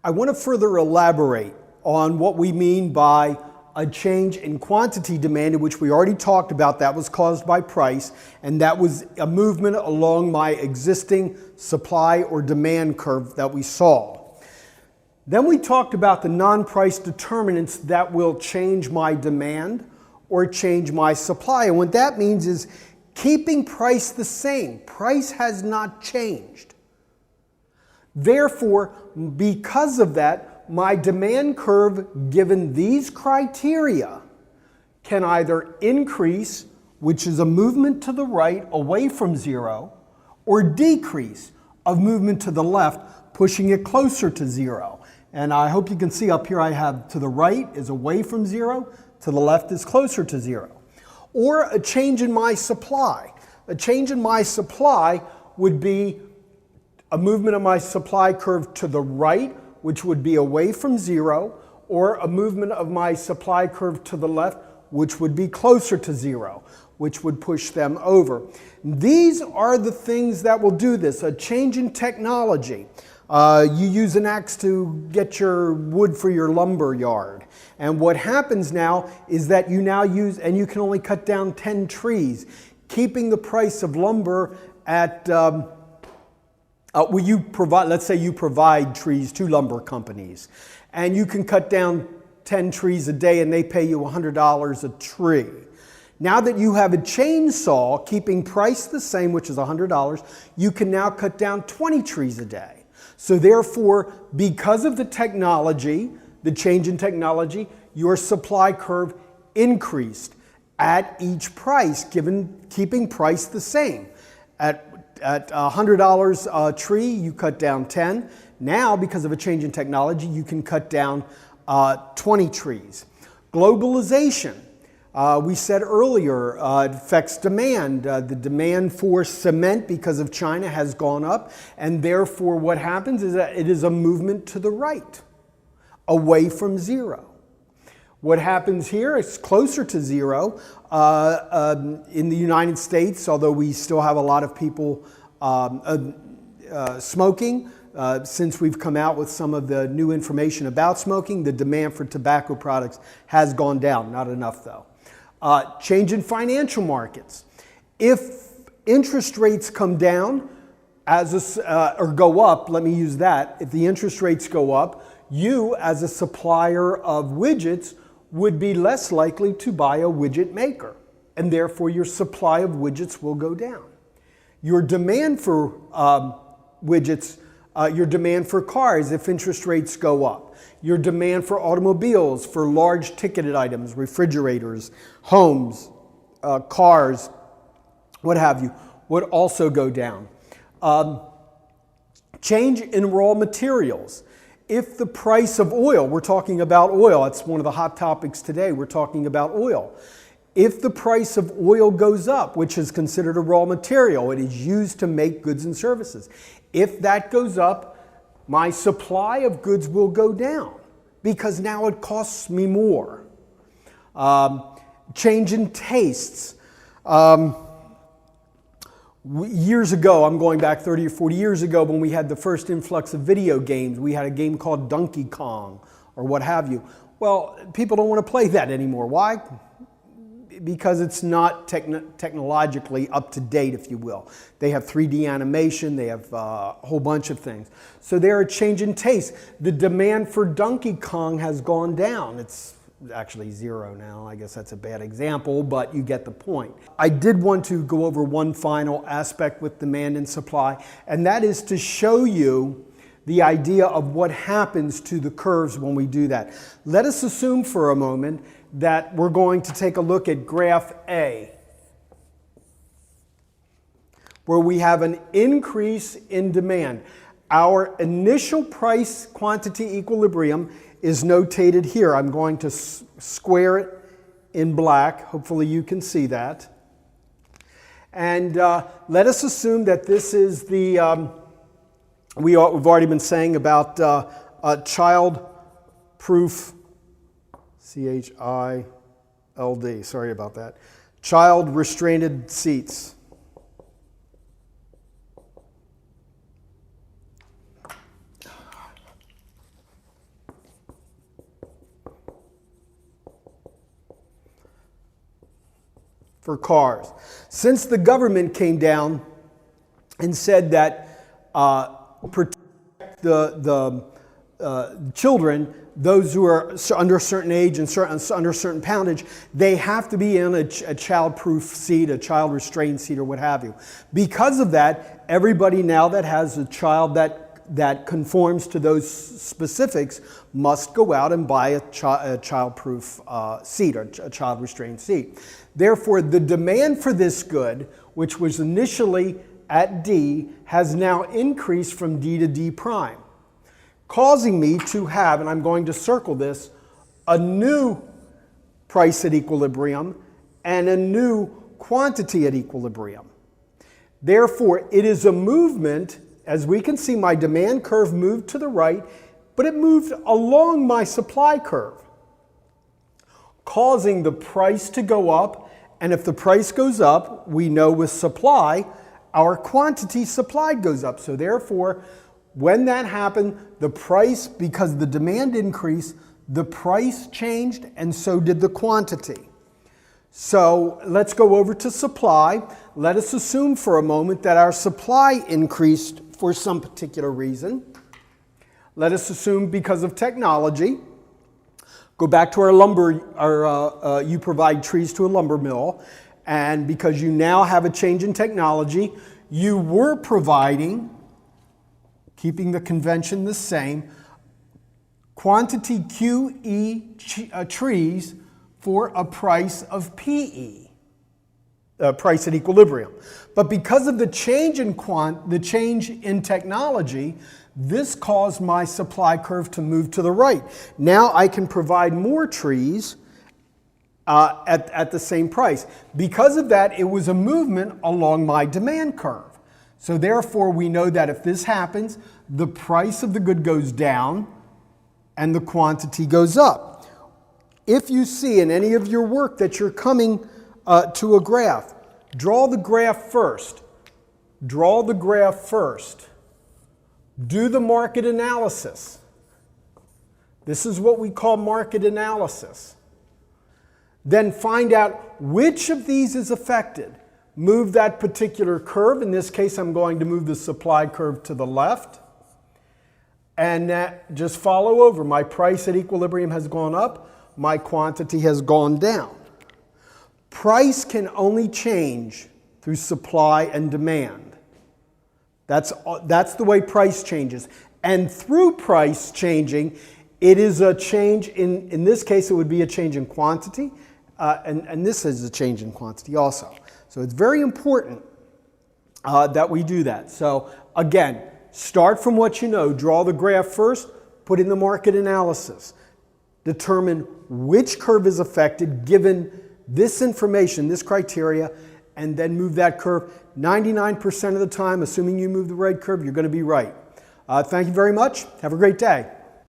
I want to further elaborate on what we mean by a change in quantity demanded, which we already talked about. That was caused by price, and that was a movement along my existing supply or demand curve that we saw. Then we talked about the non-price determinants that will change my demand or change my supply. And what that means is keeping price the same. Price has not changed. Therefore, because of that, my demand curve, given these criteria, can either increase, which is a movement to the right away from zero, or decrease, a movement to the left, pushing it closer to zero. And I hope you can see up here I have to the right is away from zero, to the left is closer to zero. Or a change in my supply. A change in my supply would be a movement of my supply curve to the right, which would be away from zero, or a movement of my supply curve to the left, which would be closer to zero, which would push them over. These are the things that will do this. A change in technology. You use an axe to get your wood for your lumber yard. And what happens now is that you now use, and you can only cut down 10 trees, keeping the price of lumber at, let's say you provide trees to lumber companies, and you can cut down 10 trees a day and they pay you $100 a tree. Now that you have a chainsaw, keeping price the same, which is $100, you can now cut down 20 trees a day. So therefore, because of the technology, the change in technology, your supply curve increased at each price, keeping price the same. At $100 a tree, you cut down 10. Now, because of a change in technology, you can cut down 20 trees. Globalization. We said earlier, it affects demand. The demand for cement because of China has gone up, and therefore what happens is that it is a movement to the right, away from zero. What happens here is closer to zero. In the United States, although we still have a lot of people smoking, since we've come out with some of the new information about smoking, the demand for tobacco products has gone down. Not enough though. Change in financial markets. If interest rates come down or go up, let me use that. If the interest rates go up, you as a supplier of widgets would be less likely to buy a widget maker, and therefore your supply of widgets will go down. Your demand for widgets, your demand for cars if interest rates go up, your demand for automobiles, for large ticketed items, refrigerators, homes, cars, what have you, would also go down. Change in raw materials. If the price of oil, we're talking about oil, it's one of the hot topics today, we're talking about oil. If the price of oil goes up, which is considered a raw material, it is used to make goods and services. If that goes up, my supply of goods will go down because now it costs me more. Change in tastes. Years ago, I'm going back 30 or 40 years ago, when we had the first influx of video games, we had a game called Donkey Kong or what have you. Well, people don't want to play that anymore. Why? Because it's not technologically up to date, if you will. They have 3D animation, they have a whole bunch of things. So they're a change in taste. The demand for Donkey Kong has gone down. It's actually zero now. I guess that's a bad example, but you get the point. I did want to go over one final aspect with demand and supply, and that is to show you the idea of what happens to the curves when we do that. Let us assume for a moment that we're going to take a look at graph A, where we have an increase in demand. Our initial price quantity equilibrium is notated here. I'm going to square it in black. Hopefully you can see that. And let us assume that this is the, we've already been saying about child-proof, C-H-I-L-D, sorry about that, child-restrained seats. for cars. Since the government came down and said that protect the children, those who are under a certain age and under a certain poundage, they have to be in a child-proof seat, a child-restrained seat, or what have you. Because of that, everybody now that has a child that conforms to those specifics must go out and buy a child-proof seat, or a child-restrained seat. Therefore, the demand for this good, which was initially at D, has now increased from D to D prime, causing me to have, and I'm going to circle this, a new price at equilibrium and a new quantity at equilibrium. Therefore, it is a movement. As we can see, my demand curve moved to the right, but it moved along my supply curve, causing the price to go up. And if the price goes up, we know with supply, our quantity supplied goes up. So therefore, when that happened, the price, because the demand increased, the price changed, and so did the quantity. So let's go over to supply. Let us assume for a moment that our supply increased for some particular reason. Let us assume because of technology. Go back to our lumber, you provide trees to a lumber mill, and because you now have a change in technology, you were providing, keeping the convention the same, quantity QE trees for a price of PE, price at equilibrium. But because of the change in technology, this caused my supply curve to move to the right. Now I can provide more trees at the same price. Because of that, it was a movement along my demand curve. So therefore, we know that if this happens, the price of the good goes down and the quantity goes up. If you see in any of your work that you're coming to a graph, draw the graph first. Draw the graph first. Do the market analysis. This is what we call market analysis. Then find out which of these is affected. Move that particular curve. In this case, I'm going to move the supply curve to the left. And just follow over. My price at equilibrium has gone up. My quantity has gone down. Price can only change through supply and demand. That's the way price changes. And through price changing, it is a change in this case, it would be a change in quantity. And this is a change in quantity also. So it's very important that we do that. So again, start from what you know. Draw the graph first, put in the market analysis. Determine which curve is affected given this information, this criteria, and then move that curve. 99% of the time, assuming you move the right curve, you're going to be right. Thank you very much. Have a great day.